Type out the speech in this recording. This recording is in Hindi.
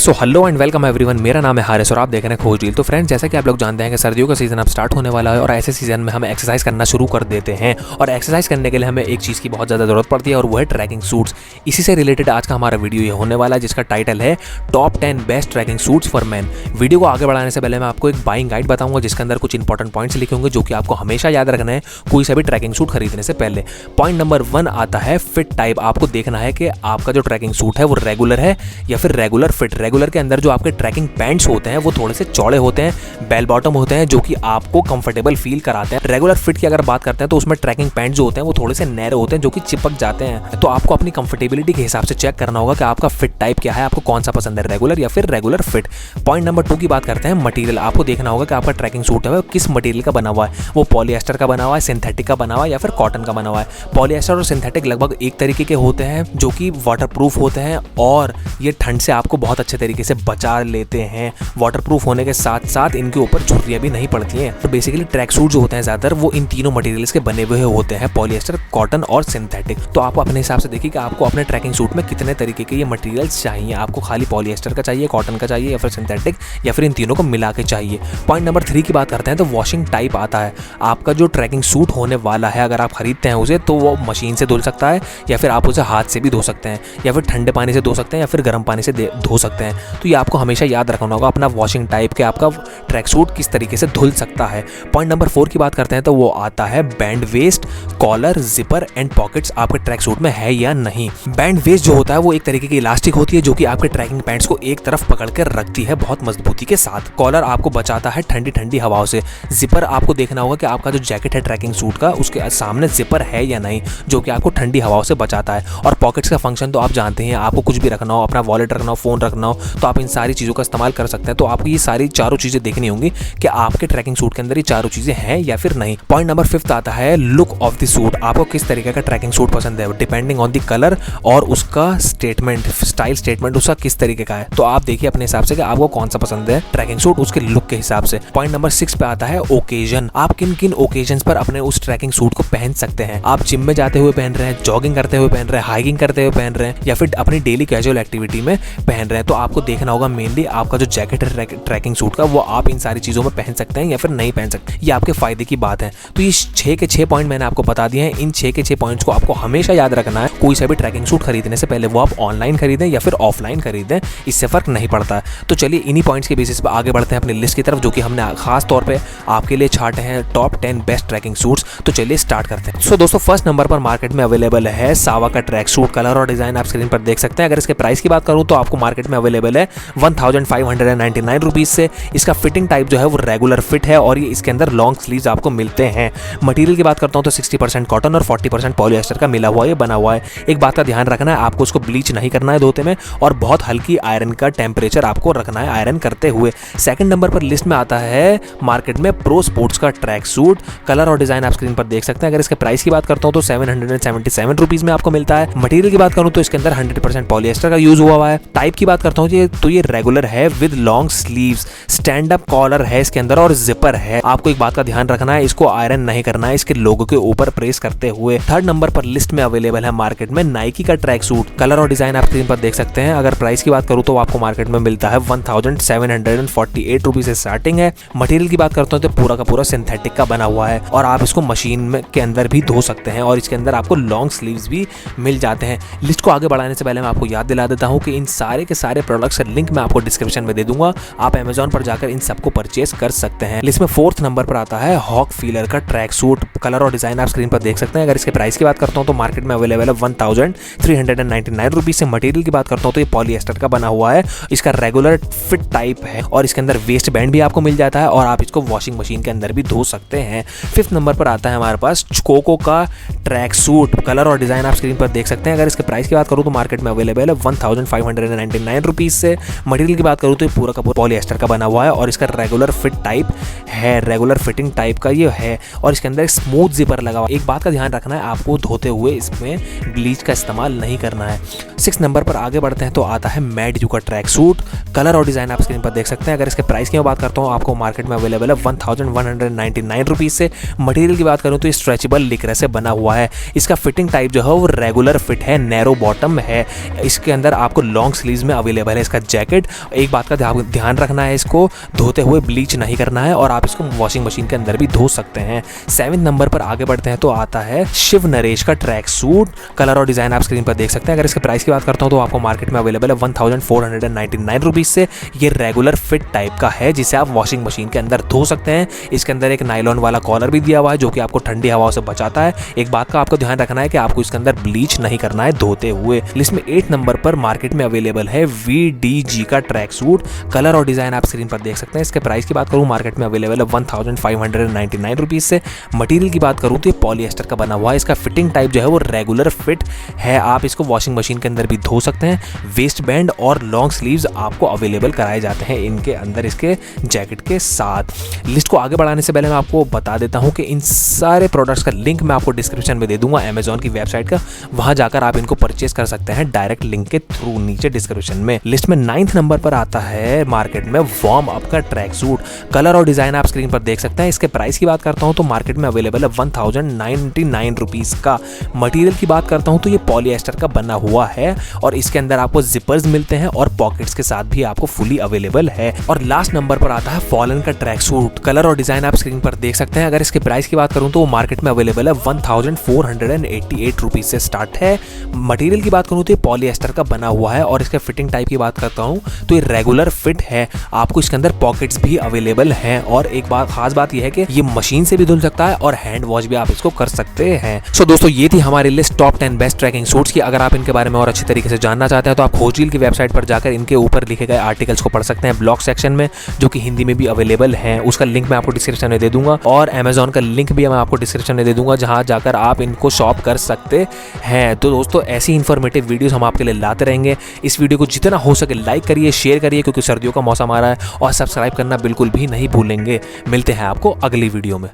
So hello and welcome everyone, मेरा नाम है हारिस और आप देख रहे हैं खोज डील। तो फ्रेंड्स, जैसा कि आप लोग जानते हैं कि सर्दियों का सीजन अब स्टार्ट होने वाला है और ऐसे सीजन में हम एक्सरसाइज करना शुरू कर देते हैं और एक्सरसाइज करने के लिए हमें एक चीज़ की बहुत ज़्यादा ज़रूरत पड़ती है और वो है ट्रैकिंग सूट्स। इसी से रिलेटेड आज का हमारा वीडियो ये होने वाला है जिसका टाइटल है top 10 best tracking suits for man. वीडियो को आगे बढ़ाने से पहले मैं आपको एक बाइंग गाइड बताऊंगा जिसके अंदर कुछ इंपॉर्टेंट पॉइंट्स लिखे होंगे जो कि आपको हमेशा याद रखना है कोई सा भी ट्रैकिंग सूट खरीदने से पहले। पॉइंट नंबर 1 आता है फिट टाइप। आपको देखना है कि आपका जो ट्रैकिंग सूट है वो रेगुलर है या फिर रेगुलर फिट। रेगुलर के अंदर जो आपके ट्रैकिंग पैंट्स होते हैं वो थोड़े से चौड़े होते हैं, बेल बॉटम होते हैं जो कि आपको कंफर्टेबल फील कराते हैं। रेगुलर फिट की अगर बात करते हैं तो उसमें ट्रैकिंग पैंट जो होते हैं वो थोड़े से नैरो होते हैं जो कि चिपक जाते हैं। तो आपको अपनी कंफर्टेबिलिटी के हिसाब से चेक करना होगा कि आपका फिट टाइप क्या है, आपको कौन सा पसंद है, रेगुलर या फिर रेगुलर फिट। पॉइंट नंबर 2 की बात करते हैं मटेरियल। आपको देखना होगा कि आपका ट्रैकिंग सूट है वो किस मटेरियल का बना हुआ है, वो पॉलिएस्टर का बना हुआ है, सिंथेटिक का बना हुआ है या फिर कॉटन का बना हुआ है। पॉलिएस्टर और सिंथेटिक लगभग एक तरीके के होते हैं जो कि वाटरप्रूफ होते हैं और ये ठंड से आपको बहुत अच्छे तरीके से बचा लेते हैं। वाटरप्रूफ होने के साथ साथ इनके ऊपर झुर्रियां भी नहीं पड़ती हैं। तो बेसिकली ट्रैक सूट जो होते हैं ज़्यादातर वो इन तीनों मटेरियल्स के बने हुए होते हैं, पॉलिएस्टर, कॉटन और सिंथेटिक। तो आप अपने हिसाब से देखिए कि आपको अपने ट्रैकिंग सूट में कितने तरीके के ये मटेरियल्स चाहिए। आपको खाली पॉलिएस्टर का चाहिए, कॉटन का चाहिए या फिर सिंथेटिक या फिर इन तीनों को मिला के चाहिए। पॉइंट नंबर 3 की बात करते हैं तो वॉशिंग टाइप आता है। आपका जो ट्रैकिंग सूट होने वाला है अगर आप खरीदते हैं उसे तो वो मशीन से धुल सकता है या फिर आप उसे हाथ से भी धो सकते हैं या फिर ठंडे पानी से धो सकते हैं या फिर गर्म पानी से धो सकते हैं। तो ये आपको हमेशा याद रखना होगा अपना वॉशिंग टाइप के आपका ट्रैक सूट किस तरीके से धुल सकता है। पॉइंट नंबर 4 की बात करते हैं तो वो आता है band waist, collar, zipper and pockets आपके ट्रैक सूट में है या नहीं। बैंड वेस्ट जो होता है वो एक तरीके की इलास्टिक होती है जो कि आपके ट्रैकिंग पैंट्स को एक तरफ पकड़ कर रखती है बहुत मजबूती के साथ। कॉलर आपको बचाता है ठंडी ठंडी हवाओं से। जिपर आपको देखना होगा कि आपका जो जैकेट है ट्रैकिंग सूट का उसके सामने जिपर है या नहीं जो कि आपको ठंडी हवाओं से बचाता है। और पॉकेट्स का फंक्शन तो आप जानते हैं, आपको कुछ भी रखना हो, अपना वॉलेट रखना हो, फोन रखना हो तो आप इन सारी चीज़ों का इस्तेमाल कर सकते हैं। तो आपको ये सारी चारों चीज़ें देखनी होंगी कि आपके ट्रैकिंग सूट के अंदर ये चारों चीज़ें हैं या फिर नहीं। पॉइंट नंबर 5 आता है लुक ऑफ द सूट। आपको किस तरीके का ट्रैकिंग सूट पसंद है डिपेंडिंग ऑन द कलर और उसका स्टेटमेंट, स्टाइल स्टेटमेंट उसका किस तरीके का है। तो आप देखिए अपने हिसाब से कि आपको कौन सा पसंद है ट्रैकिंग सूट उसके लुक के हिसाब से। पॉइंट नंबर 6 पे आता है ओकेजन। आप किन किन ओकेजन पर अपने उस ट्रैकिंग सूट को पहन सकते हैं। आप जिम में जाते हुए पहन रहे हैं, जॉगिंग करते हुए पहन रहे हैं, हाइकिंग करते हुए पहन रहे हैं या फिर अपनी डेली कैजुअल एक्टिविटी में पहन रहे हैं। तो आपको देखना होगा मेनली आपका जो जैकेट है ट्रैकिंग सूट का वो आप इन सारी चीज़ों में पहन सकते हैं या फिर नहीं पहन सकते, ये आपके फायदे की बात है। तो ये 6 के 6 पॉइंट मैंने आपको बता दिए हैं। इन 6 के 6 पॉइंट्स को आपको हमेशा याद रखना है कोई सा भी ट्रैकिंग सूट खरीदने से पहले, वो आप ऑनलाइन खरीदें या फिर ऑफलाइन खरीदें, इससे फर्क नहीं पड़ता। तो चलिए इन्हीं पॉइंट्स के बेसिस पर आगे बढ़ते हैं अपनी लिस्ट की तरफ जो कि हमने खास तौर पर आपके लिए छाटे हैं टॉप 10 बेस्ट ट्रैकिंग सूट्स। तो चलिए स्टार्ट करते हैं। सो दोस्तों, फर्स्ट नंबर पर मार्केट में अवेलेबल है सावा का ट्रैक सूट। कलर और डिजाइन आप स्क्रीन पर देख सकते हैं। अगर इसके प्राइस की बात करूं तो आपको मार्केट में अवेलेबल है 1599 रुपीज से। इसका फिटिंग टाइप जो है वो रेगुलर फिट है और ये इसके अंदर लॉन्ग स्लीव्स आपको मिलते हैं। मटेरियल की बात करता हूं तो 60% कॉटन और 40% पॉलिएस्टर का मिला हुआ ये बना हुआ है। एक बात का ध्यान रखना है, आपको इसको ब्लीच नहीं करना है धोते में और बहुत हल्की आयरन का टेम्परेचर आपको रखना है आयरन करते हुए। सेकंड नंबर पर लिस्ट में आता है मार्केट में प्रो स्पोर्ट्स का ट्रैक सूट। कलर और डिजाइन आप स्क्रीन पर देख सकते हैं। अगर इसके प्राइस की बात करता हूं तो 777 रुपीज में आपको मिलता है। मटेरियल की बात करूं तो इसके अंदर 100% पॉलिएस्टर का यूज हुआ है। टाइप की बात करता हूं तो ये रेगुलर है with long sleeves, stand up collar है इसके अंदर और जिपर है। आपको एक बात का ध्यान रखना है, इसको आयरन नहीं करना है इसके लोगो के ऊपर प्रेस करते हुए। थर्ड नंबर पर लिस्ट में अवेलेबल है मार्केट में नाइकी का ट्रैक सूट। कलर और डिजाइन आप स्क्रीन पर देख सकते हैं। अगर प्राइस की बात करूं तो आपको मार्केट में मिलता है 1748 रुपीज से स्टार्टिंग है। मटेरियल की बात करता हूं तो पूरा का पूरा सिंथेटिक का बना हुआ है और आप इसको मशीन में के अंदर भी धो सकते हैं और इसके अंदर आपको लॉन्ग स्लीव्स भी मिल जाते हैं। लिस्ट को आगे बढ़ाने से पहले मैं आपको याद दिला देता हूं कि इन सारे के सारे प्रोडक्ट्स का लिंक मैं आपको डिस्क्रिप्शन में दे दूंगा। आप अमेजॉन पर जाकर इन सबको परचेस कर सकते हैं। लिस्ट में 4th नंबर पर आता है हॉक फीलर का ट्रैक सूट। कलर और डिजाइन आप स्क्रीन पर देख सकते हैं। अगर इसके प्राइस की बात करता हूं तो मार्केट में अवेलेबल है 1399 रुपीज से। मटेरियल की बात करता हूं तो ये पॉलिएस्टर का बना हुआ है। इसका रेगुलर फिट टाइप है और इसके अंदर वेस्ट बैंड भी आपको मिल जाता है और आप इसको वॉशिंग मशीन के अंदर भी धो सकते हैं। 5th नंबर पर आता है हमारे पास कोको का ट्रैक सूट। कलर और डिजाइन आप स्क्रीन पर देख सकते हैं। अगर इसके प्राइस की बात करूं तो मार्केट में अवेलेबल है 1599 रुपीज से। मटेरियल की बात करूं तो पूरा का पूरा पॉलिएस्टर का बना हुआ है और इसका रेगुलर फिट टाइप है, रेगुलर फिटिंग टाइप का ये है और इसके अंदर स्मूथ जिपर लगा हुआ है। एक बात का ध्यान रखना है, आपको धोते हुए इसमें ब्लीच का इस्तेमाल नहीं करना है। 6 नंबर पर आगे बढ़ते हैं तो आता है मैड यू का ट्रैक सूट। कलर और डिजाइन आप स्क्रीन पर देख सकते हैं। अगर इसके प्राइस की मैं बात करता हूँ आपको मार्केट में अवेलेबल है 1199 रुपीज से। मटेरियल की बात करूँ तो स्ट्रेचेबल लिक्रा से बना हुआ है। इसका फिटिंग टाइप जो है वो रेगुलर फिट है, नैरो बॉटम है। इसके अंदर आपको लॉन्ग स्लीव्स में अवेलेबल है इसका जैकेट। एक बात का ध्यान रखना है, इसको धोते हुए ब्लीच नहीं करना है और आप इसको वॉशिंग मशीन के अंदर भी धो सकते हैं। 7 नंबर पर आगे बढ़ते हैं तो आता है शिव नरेश का ट्रैक सूट। कलर और डिजाइन आप स्क्रीन पर देख सकते हैं। अगर इसके प्राइस की बात करता हूँ तो आपको मार्केट में अवेलेबल है 1499 रुपीज से। ये रेगुलर फिट टाइप का है जिसे आप वॉशिंग मशीन के अंदर धो सकते हैं। इसके अंदर एक नायलॉन वाला कॉलर भी दिया हुआ है जो कि आपको ठंडी हवाओं से बचाता है। एक बात का आपको ध्यान रखना है कि आपको इसके अंदर ब्लीच नहीं करना है धोते हुए। लिस्ट में 8 नंबर पर मार्केट में अवेलेबल है VDG का ट्रैक सूट। कलर और डिजाइन आप स्क्रीन पर देख सकते हैं। इसके प्राइस की बात करूं मार्केट में अवेलेबल है 1599 रुपीज से। मटेरियल की बात करूं तो ये पॉलिएस्टर का बना हुआ है। इसका फिटिंग टाइप जो है वो रेगुलर फिट है। आप इसको वॉशिंग मशीन के अंदर भी धो सकते हैं। वेस्ट बैंड और लॉन्ग स्लीव्स आपको अवेलेबल कराए जाते हैं इनके अंदर इसके जैकेट के साथ। लिस्ट को आगे बढ़ाने से पहले मैं आपको बता देता हूं कि इन सारे प्रोडक्ट्स का लिंक मैं आपको डिस्क्रिप्शन में दे दूंगा अमेजॉन की वेबसाइट का। वहां जाकर आप इनको परचेज कर सकते हैं डायरेक्ट लिंक के थ्रू नीचे डिस्क्रिप्शन में। लिस्ट में 9th नंबर पर आता है मार्केट में वार्म अप का ट्रैक सूट। कलर और डिजाइन आप स्क्रीन पर देख सकते हैं। इसके प्राइस की बात करता हूं तो मार्केट में अवेलेबल है 1099 रुपीज का। मटेरियल की बात करता हूं तो ये पॉलिएस्टर का बना हुआ है और इसके अंदर आपको जिपर्स मिलते हैं और पॉकेट्स के साथ भी आपको फुली अवेलेबल है। और लास्ट नंबर पर आता है फॉलन का ट्रैक सूट। कलर और डिजाइन आप स्क्रीन पर देख सकते हैं। अगर इसके प्राइस की बात करूं तो वो मार्केट में अवेलेबल है 1488 रुपीज से स्टार्ट है। मटेरियल की बात करूं तो ये पॉलिएस्टर का बना हुआ है और इसके फिटिंग टाइप की बात करता हूं तो ये रेगुलर फिट है। आपको इसके अंदर पॉकेट्स भी अवेलेबल हैं और एक बात खास बात यह है कि ये मशीन से भी धुल सकता है और हैंड वॉश भी आप इसको कर सकते हैं। सो दोस्तों ये थी हमारी list top 10 best tracking suits की। अगर आप इनके बारे में और अच्छे तरीके से जानना चाहते हैं तो आप खोजरील की वेबसाइट पर जाकर इनके ऊपर लिखे गए आर्टिकल्स को पढ़ सकते हैं ब्लॉग सेक्शन में, जो कि हिंदी में भी अवेलेबल है। उसका लिंक मैं आपको डिस्क्रिप्शन में दे दूंगा और अमेजॉन का लिंक भी मैं आपको डिस्क्रिप्शन में दे दूंगा जहां जाकर आप इनको शॉप कर सकते हैं। तो दोस्तों ऐसी इन्फॉर्मेटिव वीडियोस हम आपके लिए लाते रहेंगे। इस वीडियो को जितना हो सके लाइक करिए, शेयर करिए क्योंकि सर्दियों का मौसम आ रहा है, और सब्सक्राइब करना बिल्कुल भी नहीं भूलेंगे। मिलते हैं आपको अगली वीडियो में।